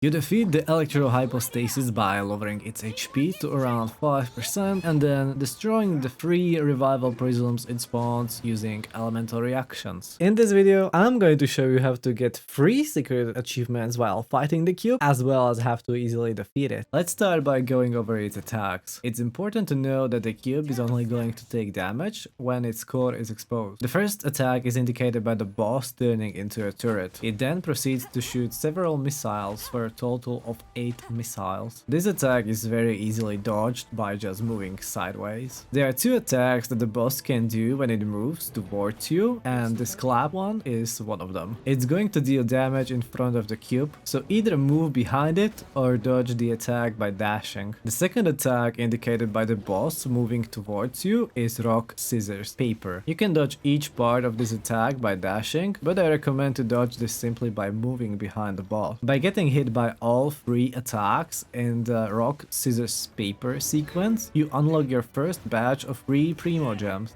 You defeat the Electro Hypostasis by lowering its HP to around 5% and then destroying the 3 revival prisms it spawns using elemental reactions. In this video, I'm going to show you how to get 3 secret achievements while fighting the cube, as well as how to easily defeat it. Let's start by going over its attacks. It's important to know that the cube is only going to take damage when its core is exposed. The first attack is indicated by the boss turning into a turret. It then proceeds to shoot several missiles for a total of 8 missiles. This attack is very easily dodged by just moving sideways. There are 2 attacks that the boss can do when it moves towards you, and this clap one is one of them. It's going to deal damage in front of the cube, so either move behind it or dodge the attack by dashing. The second attack indicated by the boss moving towards you is rock, scissors, paper. You can dodge each part of this attack by dashing, but I recommend to dodge this simply by moving behind the boss. By getting hit by all 3 attacks in the rock, scissors, paper sequence, you unlock your first batch of 3 Primogems.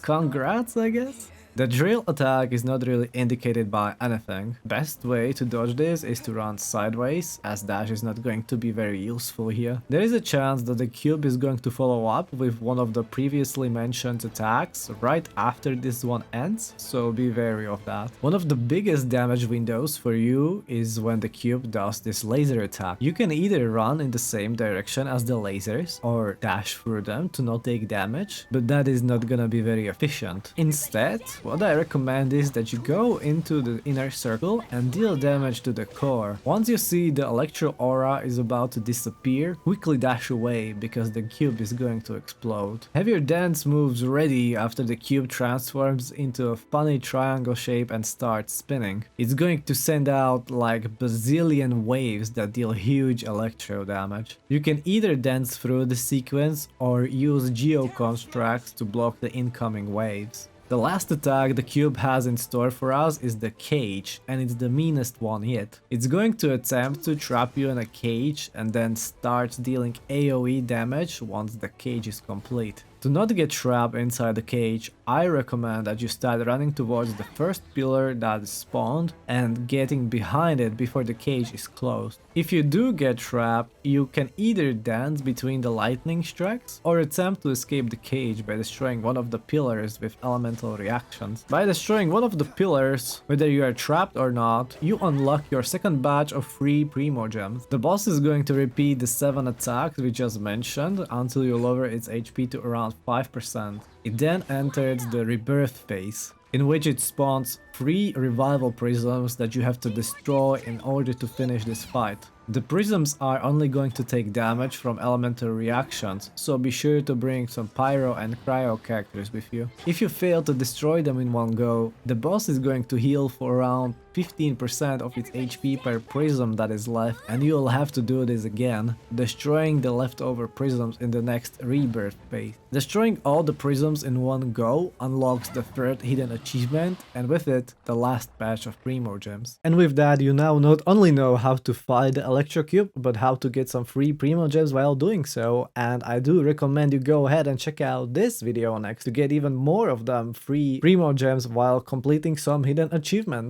Congrats, I guess? The drill attack is not really indicated by anything. Best way to dodge this is to run sideways, as dash is not going to be very useful here. There is a chance that the cube is going to follow up with one of the previously mentioned attacks right after this one ends, so be wary of that. One of the biggest damage windows for you is when the cube does this laser attack. You can either run in the same direction as the lasers or dash through them to not take damage, but that is not gonna be very efficient. Instead, what I recommend is that you go into the inner circle and deal damage to the core. Once you see the electro aura is about to disappear, quickly dash away because the cube is going to explode. Have your dance moves ready after the cube transforms into a funny triangle shape and starts spinning. It's going to send out like bazillion waves that deal huge electro damage. You can either dance through the sequence or use geo constructs to block the incoming waves. The last attack the cube has in store for us is the cage, and it's the meanest one yet. It's going to attempt to trap you in a cage and then start dealing AoE damage once the cage is complete. To not get trapped inside the cage, I recommend that you start running towards the first pillar that is spawned and getting behind it before the cage is closed. If you do get trapped, you can either dance between the lightning strikes or attempt to escape the cage by destroying one of the pillars with elemental reactions. By destroying one of the pillars, whether you are trapped or not, you unlock your second batch of 3 Primogems. The boss is going to repeat the 7 attacks we just mentioned until you lower its HP to around 5%. It then enters the Rebirth Phase, in which it spawns 3 revival prisms that you have to destroy in order to finish this fight. The prisms are only going to take damage from elemental reactions, so be sure to bring some pyro and cryo characters with you. If you fail to destroy them in one go, the boss is going to heal for around 15% of its HP per prism that is left, and you'll have to do this again, destroying the leftover prisms in the next Rebirth Phase. Destroying all the prisms in one go unlocks the 3rd hidden achievement, and with it, the last batch of Primogems. And with that, you now not only know how to fight the Electro Cube, but how to get some free Primogems while doing so, and I do recommend you go ahead and check out this video next to get even more of them free Primogems while completing some hidden achievements.